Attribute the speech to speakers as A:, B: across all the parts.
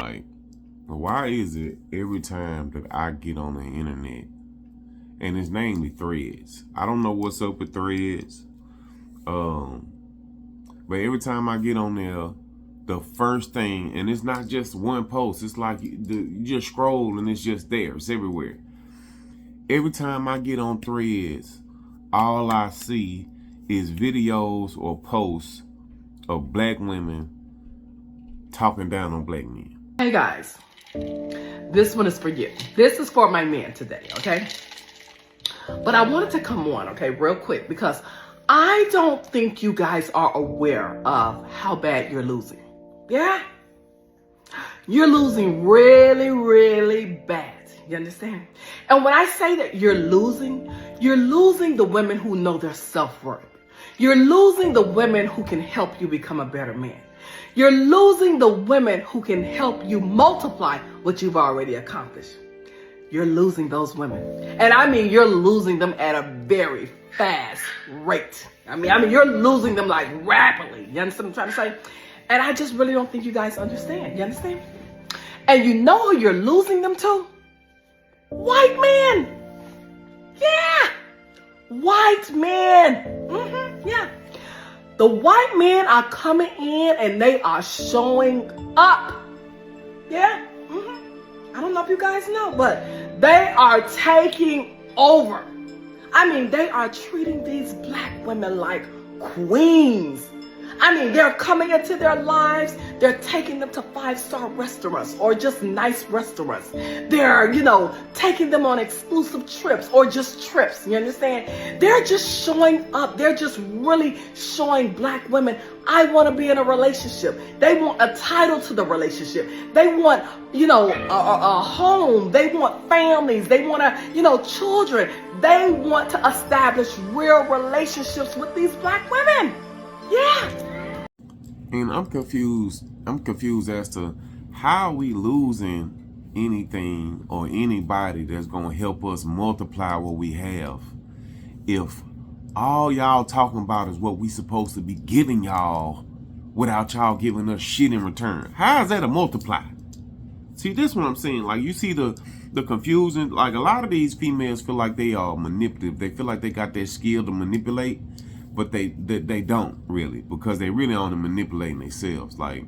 A: Like, why is it every time that I get on the internet, and it's namely Threads, I don't know what's up with Threads, but every time I get on there, the first thing, and it's not just one post, it's like you just scroll and it's just there, it's everywhere. Every time I get on Threads, all I see is videos or posts of black women talking down on black men.
B: Hey guys, this one is for you. This is for my man today, okay? But I wanted to come on, okay, real quick, because I don't think you guys are aware of how bad you're losing. Yeah? You're losing really, really bad. You understand? And when I say that you're losing the women who know their self-worth. You're losing the women who can help you become a better man. You're losing the women who can help you multiply what you've already accomplished. You're losing those women. And I mean, you're losing them at a very fast rate. I mean, you're losing them like rapidly. You understand what I'm trying to say? And I just really don't think you guys understand. You understand? And you know who you're losing them to? White men. Yeah. White men. Yeah. The white men are coming in and they are showing up. Yeah. I don't know if you guys know, but they are taking over. I mean, they are treating these black women like queens. I mean, they're coming into their lives. They're taking them to 5-star restaurants or just nice restaurants. They're, taking them on exclusive trips or just trips. You understand? They're just showing up. They're just really showing black women, I want to be in a relationship. They want a title to the relationship. They want, a home. They want families. They want children. They want to establish real relationships with these black women. Yeah.
A: And I'm confused as to how we losing anything or anybody that's gonna help us multiply what we have if all y'all talking about is what we supposed to be giving y'all without y'all giving us shit in return. How is that a multiply? See, this is what I'm saying. Like, you see the confusion. Like, a lot of these females feel like they are manipulative. They feel like they got that skill to manipulate, but they don't really, because they really only manipulating themselves, like,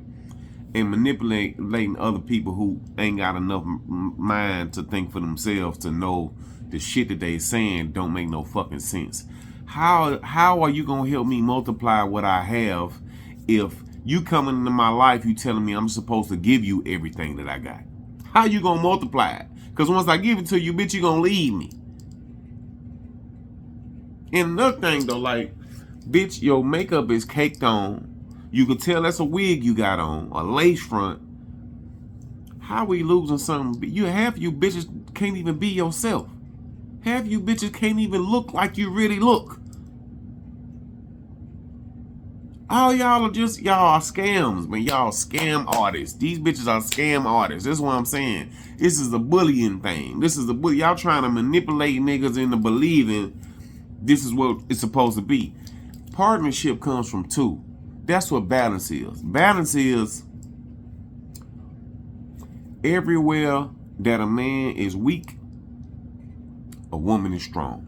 A: and manipulating other people who ain't got enough mind to think for themselves to know the shit that they saying don't make no fucking sense. How are you gonna help me multiply what I have if you coming into my life, you telling me I'm supposed to give you everything that I got? How you gonna multiply it? Because once I give it to you, bitch, you gonna leave me. And another thing though, like, bitch, your makeup is caked on. You can tell that's a wig you got on, a lace front. How we losing something? Half you bitches can't even be yourself. Half you bitches can't even look like you really look. All y'all are scams, man. Y'all scam artists. These bitches are scam artists. That's what I'm saying. This is a bullying thing. This is y'all trying to manipulate niggas into believing this is what it's supposed to be. Partnership comes from two. That's what balance is. Balance is everywhere that a man is weak, a woman is strong.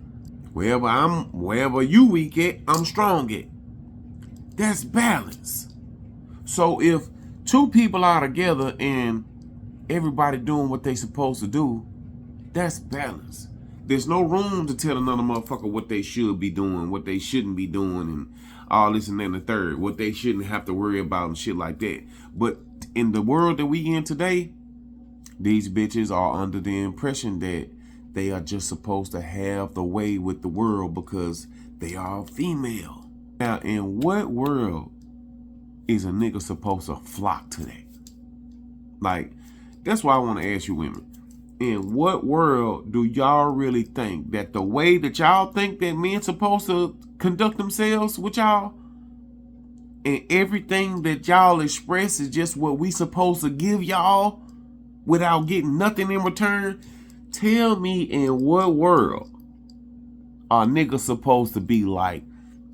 A: Wherever you weak at, I'm strong at. That's balance. So if two people are together and everybody doing what they supposed to do, that's balance. There's no room to tell another motherfucker what they should be doing, what they shouldn't be doing, and all this and that and the third, what they shouldn't have to worry about and shit like that. But in the world that we in today, these bitches are under the impression that they are just supposed to have the way with the world because they are female. Now, in what world is a nigga supposed to flock to that? Like, that's why I want to ask you women. In what world do y'all really think that the way that y'all think that men supposed to conduct themselves with y'all and everything that y'all express is just what we supposed to give y'all without getting nothing in return? Tell me, in what world are niggas supposed to be like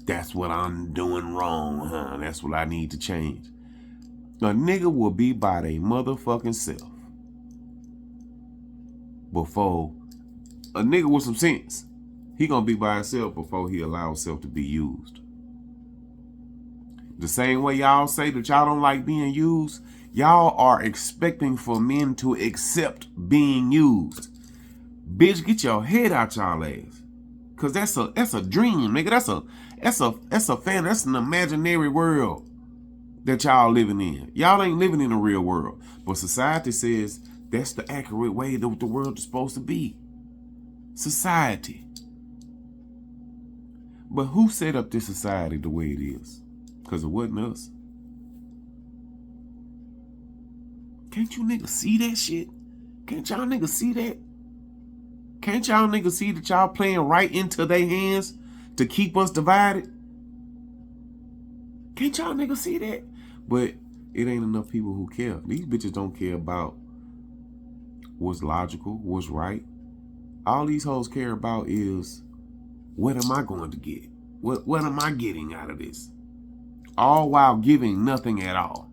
A: That's what I'm doing wrong, huh? That's what I need to change. A nigga will be by their motherfucking self before a nigga with some sense. He gonna be by himself before he allow himself to be used. The same way y'all say that y'all don't like being used, y'all are expecting for men to accept being used. Bitch, get your head out y'all ass. Cause that's a dream, nigga. That's a fan. That's an imaginary world that y'all living in. Y'all ain't living in a real world. But society says that's the accurate way that the world is supposed to be. Society. But who set up this society the way it is? Because it wasn't us. Can't you niggas see that shit? Can't y'all niggas see that? Can't y'all niggas see that y'all playing right into their hands to keep us divided? Can't y'all niggas see that? But it ain't enough people who care. These bitches don't care about what's logical, what's right. All these hoes care about is, what am I going to get? What am I getting out of this? All while giving nothing at all.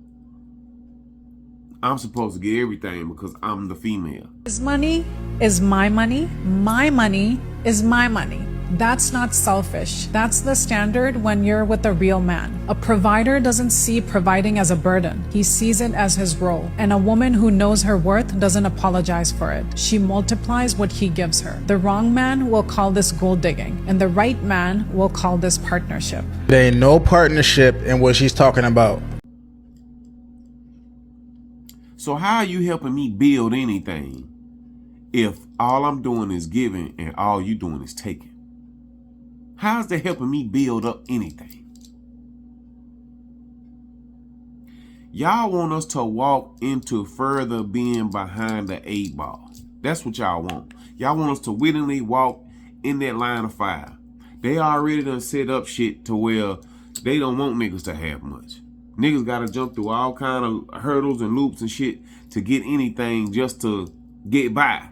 A: I'm supposed to get everything because I'm the female.
C: His money is my money. My money is my money. That's not selfish. That's the standard when you're with a real man. A provider doesn't see providing as a burden. He sees it as his role. And a woman who knows her worth doesn't apologize for it. She multiplies what he gives her. The wrong man will call this gold digging, and the right man will call this partnership.
D: There ain't no partnership in what she's talking about.
A: So how are you helping me build anything if all I'm doing is giving and all you doing is taking? How's that helping me build up anything? Y'all want us to walk into further being behind the 8 ball. That's what y'all want. Y'all want us to willingly walk in that line of fire. They already done set up shit to where they don't want niggas to have much. Niggas gotta jump through all kind of hurdles and loops and shit to get anything just to get by.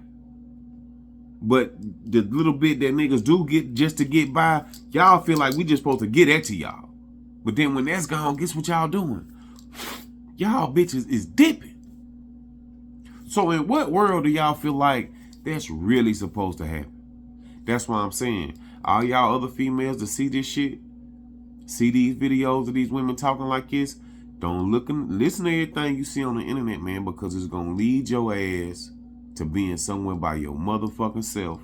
A: But the little bit that niggas do get just to get by, y'all feel like we just supposed to get that to y'all. But then when that's gone, guess what y'all doing? Y'all bitches is dipping. So in what world do y'all feel like that's really supposed to happen? That's why I'm saying, all y'all other females that see this shit, see these videos of these women talking like this, don't look and listen to everything you see on the internet, man, because it's gonna lead your ass to being somewhere by your motherfucking self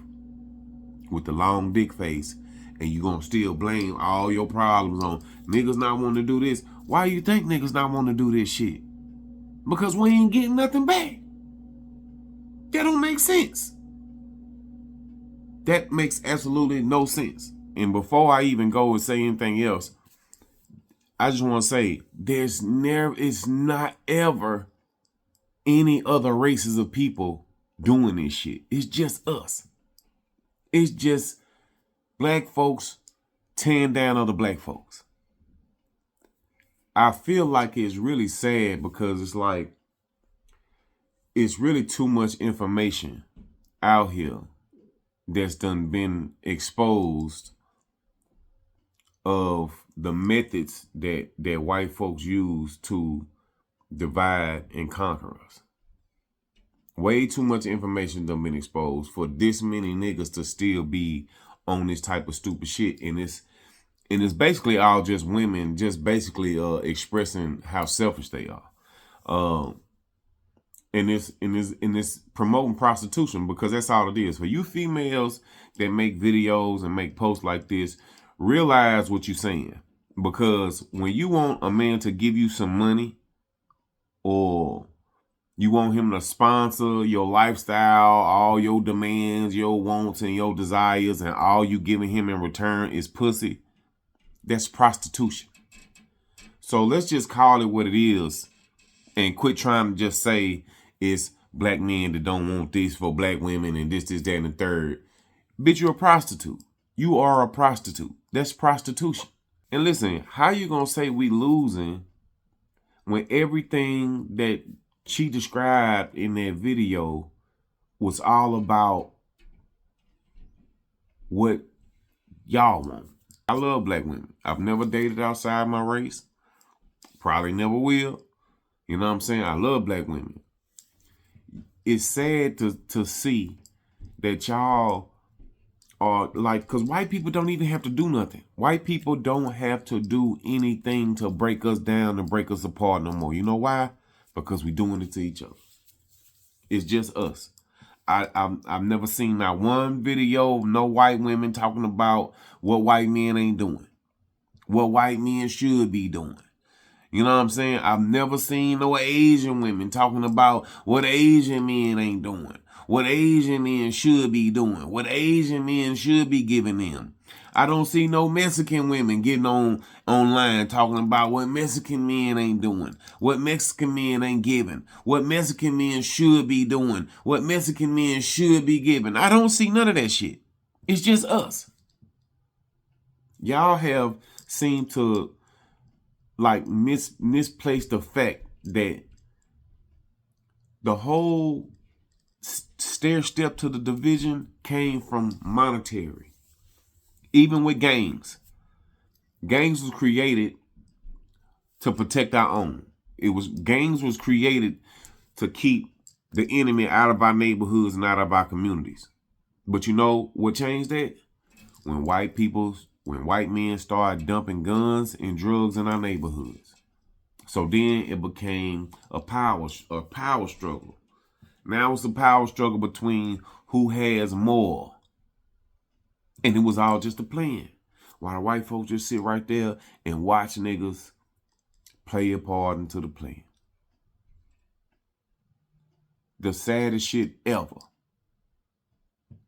A: with the long dick face, and you gonna still blame all your problems on niggas not wanting to do this. Why you think niggas not wanting to do this shit? Because we ain't getting nothing back. That don't make sense. That makes absolutely no sense. And before I even go and say anything else, I just want to say it's not ever any other races of people doing this shit. It's just us. It's just black folks tearing down other black folks. I feel like it's really sad because it's like, it's really too much information out here that's done been exposed of the methods that white folks use to divide and conquer us. Way too much information done been exposed for this many niggas to still be on this type of stupid shit. And it's basically all just women just basically expressing how selfish they are. And this promoting prostitution, because that's all it is. For you females that make videos and make posts like this, realize what you're saying. Because when you want a man to give you some money, or you want him to sponsor your lifestyle, all your demands, your wants, and your desires, and all you giving him in return is pussy, that's prostitution. So let's just call it what it is and quit trying to just say it's black men that don't want this for black women and this, that, and the third. Bitch, you're a prostitute. You are a prostitute. That's prostitution. And listen, how you gonna say we losing when everything that she described in that video was all about what y'all want? I love black women. I've never dated outside my race. Probably never will. You know what I'm saying? I love black women. It's sad to see that y'all are like, because white people don't even have to do nothing. White people don't have to do anything to break us down and break us apart no more. You know why? Because we're doing it to each other. It's just us. I've never seen not one video of no white women talking about what white men ain't doing, what white men should be doing. You know what I'm saying? I've never seen no Asian women talking about what Asian men ain't doing, what Asian men should be doing, what Asian men should be giving them. I don't see no Mexican women getting online talking about what Mexican men ain't doing, what Mexican men ain't giving, what Mexican men should be doing, what Mexican men should be giving. I don't see none of that shit. It's just us. Y'all have seemed to like misplace the fact that the whole stair step to the division came from monetary. Even with gangs. Gangs was created to protect our own. Gangs was created to keep the enemy out of our neighborhoods and out of our communities. But you know what changed that? When white men started dumping guns and drugs in our neighborhoods. So then it became a power struggle. Now it's a power struggle between who has more. And it was all just a plan. While the white folks just sit right there and watch niggas play a part into the plan. The saddest shit ever.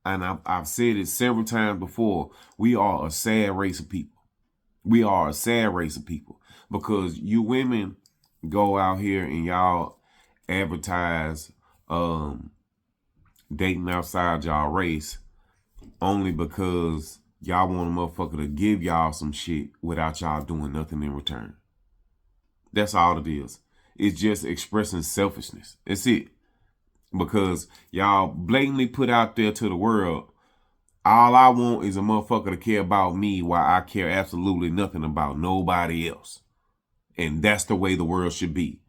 A: And I've said it several times before. We are a sad race of people. We are a sad race of people. Because you women go out here and y'all advertise dating outside y'all race only because y'all want a motherfucker to give y'all some shit without y'all doing nothing in return. That's all it is. It's just expressing selfishness. That's it. Because y'all blatantly put out there to the world, all I want is a motherfucker to care about me while I care absolutely nothing about nobody else. And that's the way the world should be.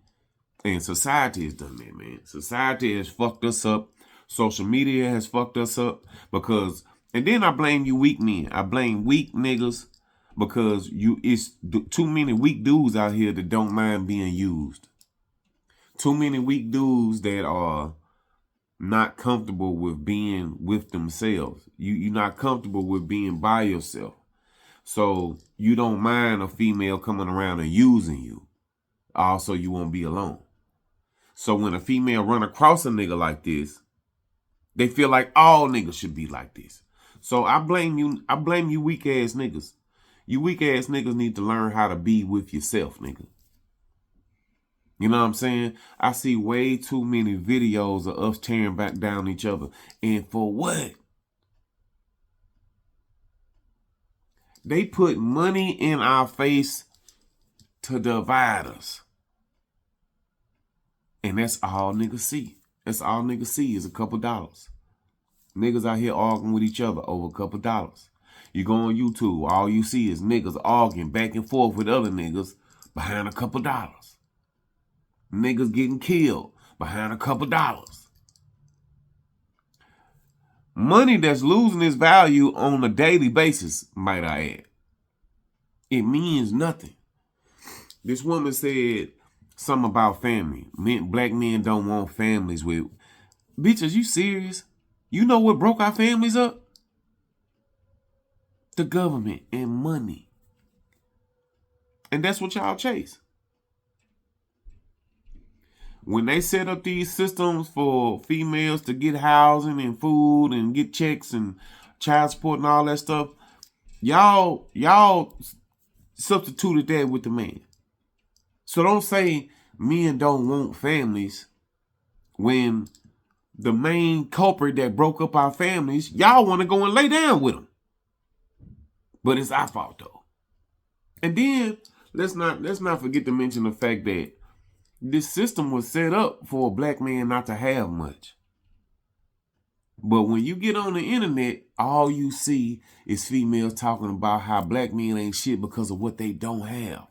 A: And society has done that, man. Society has fucked us up. Social media has fucked us up because, and then I blame you weak men. I blame weak niggas because it's too many weak dudes out here that don't mind being used. Too many weak dudes that are not comfortable with being with themselves. You're not comfortable with being by yourself. So you don't mind a female coming around and using you. Also, you won't be alone. So when a female run across a nigga like this, they feel like all niggas should be like this. So I blame you weak ass niggas. You weak ass niggas need to learn how to be with yourself, nigga. You know what I'm saying? I see way too many videos of us tearing back down each other. And for what? They put money in our face to divide us. And that's all niggas see. That's all niggas see is a couple dollars. Niggas out here arguing with each other over a couple dollars. You go on YouTube, all you see is niggas arguing back and forth with other niggas behind a couple dollars. Niggas getting killed behind a couple dollars. Money that's losing its value on a daily basis, might I add. It means nothing. This woman said something about family. Black men don't want families with. Bitches, you serious? You know what broke our families up? The government and money. And that's what y'all chase. When they set up these systems for females to get housing and food and get checks and child support and all that stuff, y'all substituted that with the man. So don't say men don't want families when the main culprit that broke up our families, y'all want to go and lay down with them. But it's our fault though. And then let's not forget to mention the fact that this system was set up for a black man not to have much. But when you get on the internet, all you see is females talking about how black men ain't shit because of what they don't have.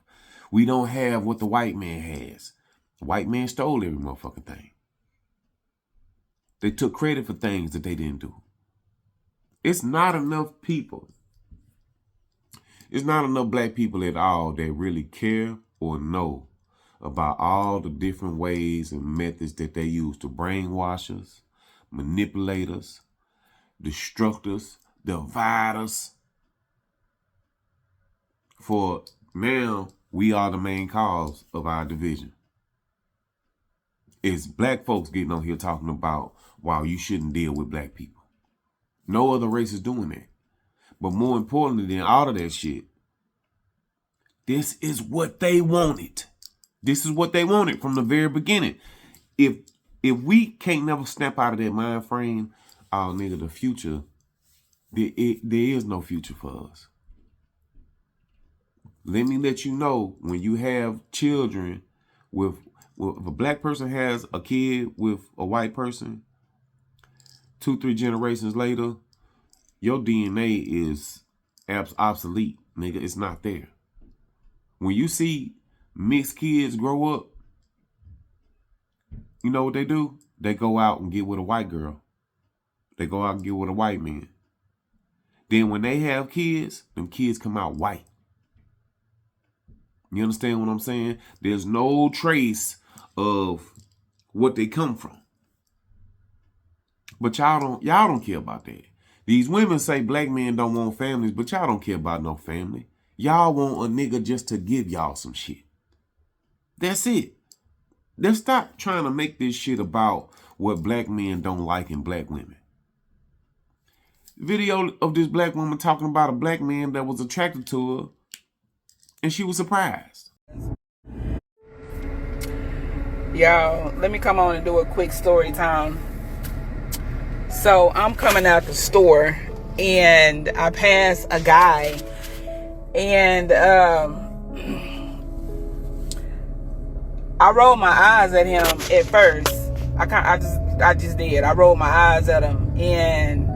A: We don't have what the white man has. The white man stole every motherfucking thing. They took credit for things that they didn't do. It's not enough people. It's not enough black people at all that really care or know about all the different ways and methods that they use to brainwash us, manipulate us, destruct us, divide us. For now, we are the main cause of our division. It's black folks getting on here talking about why you shouldn't deal with black people. No other race is doing that. But more importantly than all of that shit, this is what they wanted. This is what they wanted from the very beginning. If we can't never snap out of that mind frame, oh nigga, the future, there is no future for us. Let me let you know, when you have children if a black person has a kid with a white person, 2-3 generations later, your DNA is obsolete, nigga. It's not there. When you see mixed kids grow up, you know what they do? They go out and get with a white girl. They go out and get with a white man. Then when they have kids, them kids come out white. You understand what I'm saying? There's no trace of what they come from. But y'all don't care about that. These women say black men don't want families, but y'all don't care about no family. Y'all want a nigga just to give y'all some shit. That's it. Let's stop trying to make this shit about what black men don't like in black women. Video of this black woman talking about a black man that was attracted to her, and she was surprised.
E: Y'all, let me come on and do a quick story time. So I'm coming out the store and I pass a guy, and I rolled my eyes at him at first. I just did. I rolled my eyes at him, and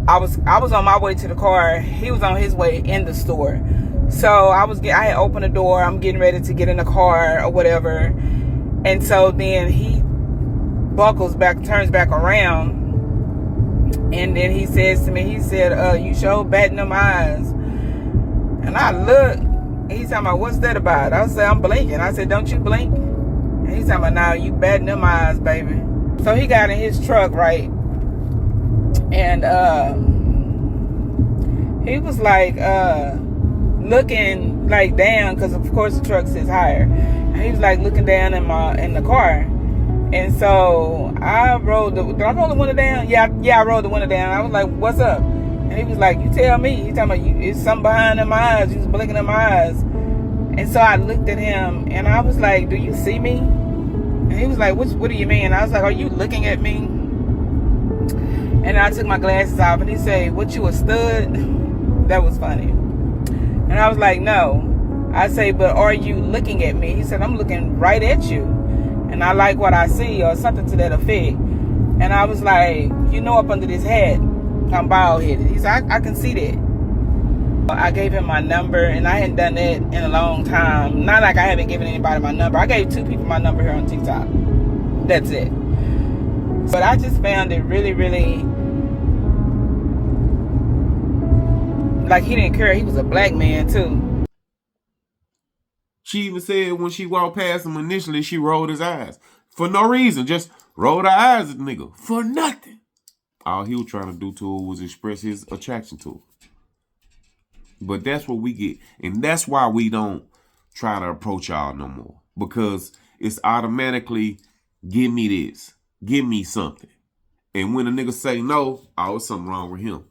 E: I was on my way to the car. He was on his way in the store. So I had opened the door. I'm getting ready to get in the car or whatever. And so then he turns back around. And then he says to me, he said, you sure batting them eyes. And I look, and he's talking about, what's that about? I said, I'm blinking. I said, don't you blink? And he's talking about, nah, you batting them eyes, baby. So he got in his truck, right? And he was like looking like down, because of course the truck sits higher. And he was like looking down in the car. And so did I roll the window down? Yeah, I rolled the window down. I was like, what's up? And he was like, you tell me. He talking about, it's something behind them eyes. You was blinking them eyes. And so I looked at him and I was like, do you see me? And he was like, what do you mean? I was like, are you looking at me? And I took my glasses off and he said, what, you a stud? That was funny. And I was like, no. I say, but are you looking at me? He said, I'm looking right at you. And I like what I see, or something to that effect. And I was like, up under this hat, I'm bald headed. He said, I can see that. I gave him my number, and I hadn't done that in a long time. Not like I haven't given anybody my number. I gave 2 people my number here on TikTok. That's it. But I just found it really, really, like, he didn't care. He was a black man too.
A: She even said when she walked past him initially, she rolled his eyes. For no reason. Just rolled her eyes at the nigga. For nothing. All he was trying to do to her was express his attraction to her. But that's what we get. And that's why we don't try to approach y'all no more. Because it's automatically, give me this. Give me something. And when a nigga say no, it's something wrong with him.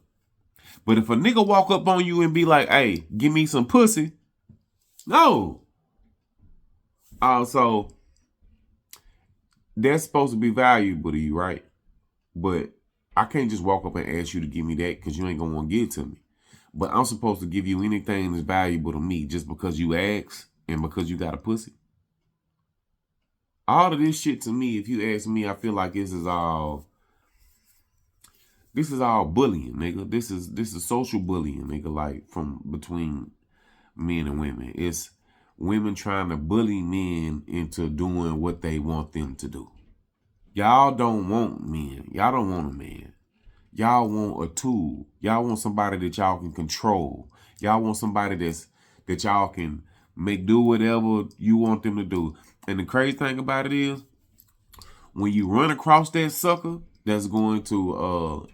A: But if a nigga walk up on you and be like, hey, give me some pussy. No. So that's supposed to be valuable to you, right? But I can't just walk up and ask you to give me that because you ain't going to want to give it to me. But I'm supposed to give you anything that's valuable to me just because you ask and because you got a pussy. All of this shit to me, if you ask me, I feel like this is all This is all bullying, nigga. This is social bullying, nigga, like from between men and women. It's women trying to bully men into doing what they want them to do. Y'all don't want men. Y'all don't want a man. Y'all want a tool. Y'all want somebody that y'all can control. Y'all want somebody that y'all can make do whatever you want them to do. And the crazy thing about it is, when you run across that sucker that's going to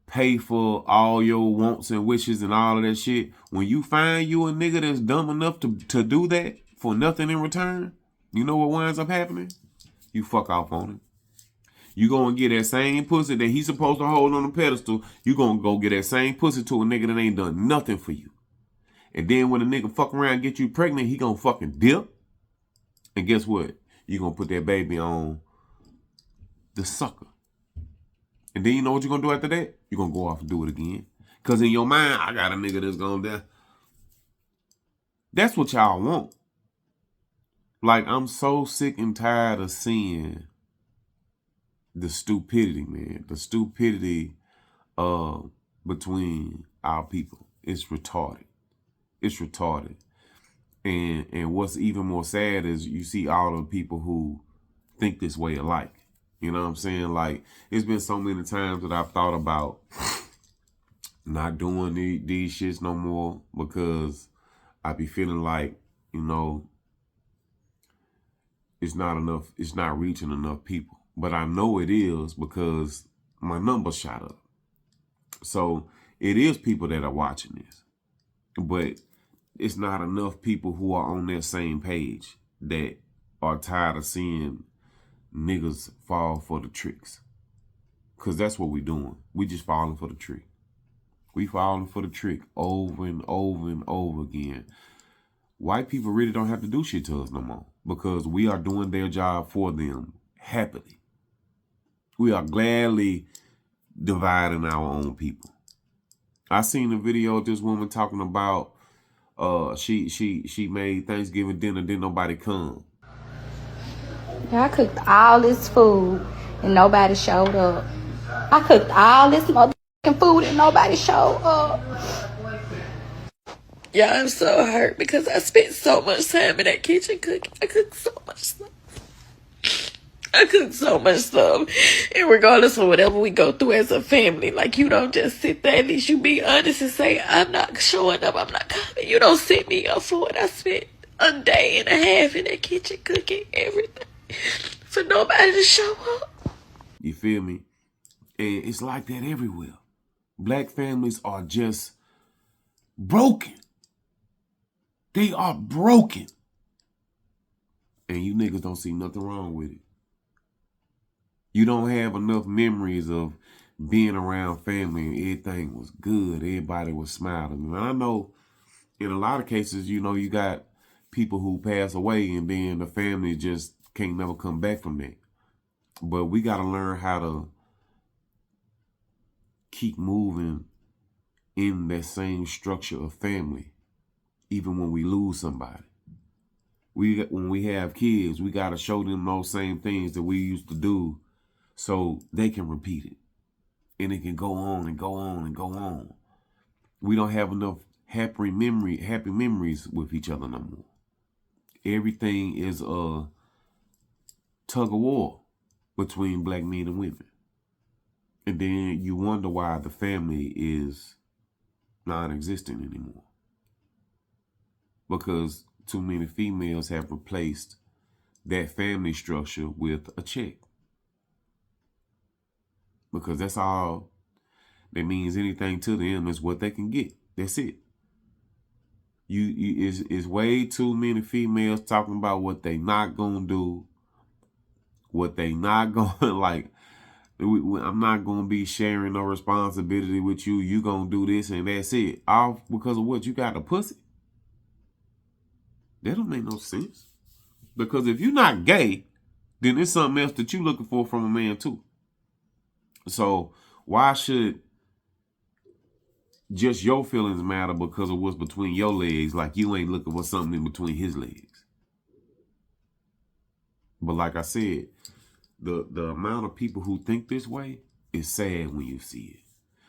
A: pay for all your wants and wishes and all of that shit, when you find you a nigga that's dumb enough to do that for nothing in return, you know what winds up happening? You fuck off on him. You gonna get that same pussy that he's supposed to hold on the pedestal. You gonna go get that same pussy to a nigga that ain't done nothing for you. And then when a nigga fuck around and get you pregnant, he gonna fucking dip. And guess what? You gonna put that baby on the sucker. And then you know what you're gonna do after that? You're gonna go off and do it again. Cause in your mind, I got a nigga that's gonna die. That's what y'all want. Like, I'm so sick and tired of seeing the stupidity, man. The stupidity between our people. It's retarded. It's retarded. And what's even more sad is you see all the people who think this way alike. You know what I'm saying? Like, it's been so many times that I've thought about not doing these shits no more, because I be feeling like, you know, it's not enough, it's not reaching enough people. But I know it is, because my number shot up. So it is people that are watching this. But it's not enough people who are on that same page that are tired of seeing niggas fall for the tricks. Because that's what we doing. We just falling for the trick. We falling for the trick over and over and over again. White people really don't have to do shit to us no more, because we are doing their job for them happily. We are gladly dividing our own people. I seen a video of this woman talking about she made Thanksgiving dinner, didn't nobody come.
F: I cooked all this food and nobody showed up. I cooked all this motherfucking food and nobody showed up.
G: Yeah, I'm so hurt because I spent so much time in that kitchen cooking. I cooked so much stuff. And regardless of whatever we go through as a family, like, you don't just sit there. At least you be honest and say, I'm not showing up, I'm not coming. You don't set me up for it. I spent a day and a half in that kitchen cooking everything for nobody to show up.
A: You feel me? And it's like that everywhere. Black families are just broken. They are broken. And you niggas don't see nothing wrong with it. You don't have enough memories of being around family and everything was good. Everybody was smiling. And I know in a lot of cases, you know, you got people who pass away and then the family just can't never come back from that. But we got to learn how to keep moving in that same structure of family, even when we lose somebody. When we have kids, we got to show them those same things that we used to do so they can repeat it. And it can go on and go on and go on. We don't have enough happy memories with each other no more. Everything is a tug of war between black men and women. And then you wonder why the family is non-existent anymore. Because too many females have replaced that family structure with a check. Because that's all that means anything to them is what they can get. That's it. Is way too many females talking about what they not gonna do, what they not gonna like. I'm not gonna be sharing no responsibility with you. You gonna do this and that's it. All because of what? You got a pussy? That don't make no sense. Because if you're not gay, then it's something else that you're looking for from a man too. So why should just your feelings matter because of what's between your legs, like you ain't looking for something in between his legs? But like I said, the amount of people who think this way it's sad when you see it.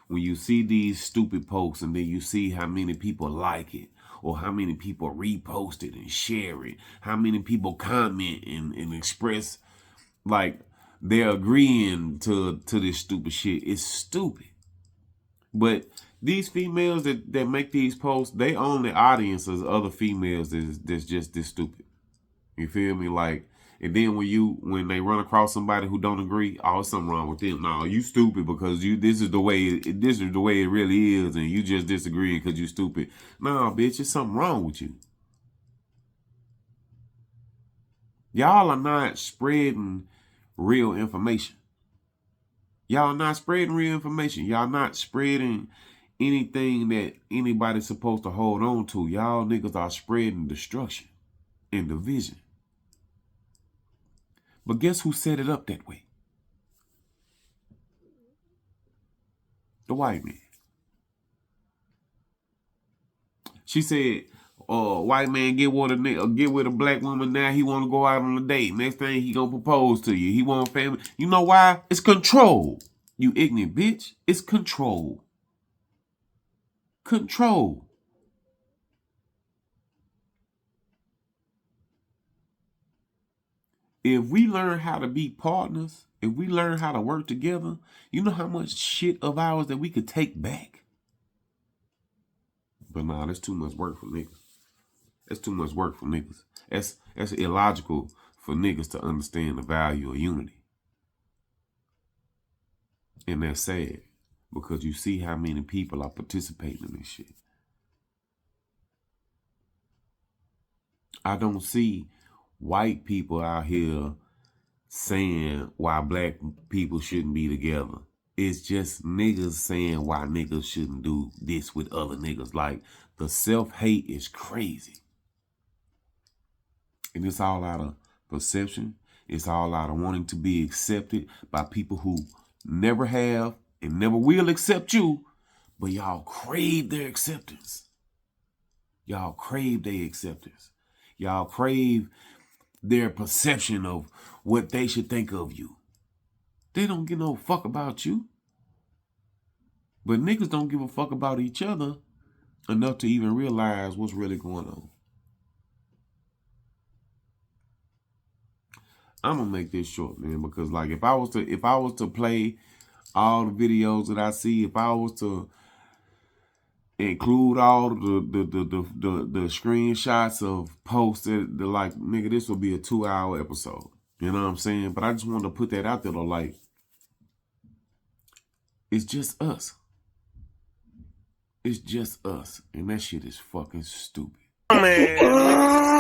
A: When you see these stupid posts and then you see how many people like it or how many people repost it and share it, how many people comment and express like they're agreeing to this stupid shit. It's stupid. But these females that make these posts, they only audience as other females that's just this stupid. You feel me? Like, and then when they run across somebody who don't agree, oh, there's something wrong with them. No, you stupid because this is the way it really is, and you just disagreeing because you stupid. No, bitch, there's something wrong with you. Y'all are not spreading real information. Y'all not spreading real information. Y'all not spreading anything that anybody's supposed to hold on to. Y'all niggas are spreading destruction and division. But guess who set it up that way? The white man. She said, white man get with a black woman, now he want to go out on a date. Next thing he gonna propose to you. He want family. You know why? It's control. You ignorant bitch. It's control. Control. If we learn how to be partners, if we learn how to work together, you know how much shit of ours that we could take back? But nah, that's too much work for niggas. That's too much work for niggas. That's illogical for niggas to understand the value of unity. And that's sad because you see how many people are participating in this shit. I don't see white people out here saying why black people shouldn't be together. It's just niggas saying why niggas shouldn't do this with other niggas. Like, the self-hate is crazy. And it's all out of perception. It's all out of wanting to be accepted by people who never have and never will accept you, but y'all crave their acceptance. Y'all crave their acceptance. Y'all crave their perception of what they should think of you. They don't give no fuck about you. But niggas don't give a fuck about each other enough to even realize what's really going on. I'm gonna make this short, man, because like if I was to play all the videos that I see, if I was to include all the screenshots of posts that like, nigga, this will be a 2-hour episode. You know what I'm saying? But I just wanted to put that out there though, like, it's just us. It's just us. And that shit is fucking stupid. Man.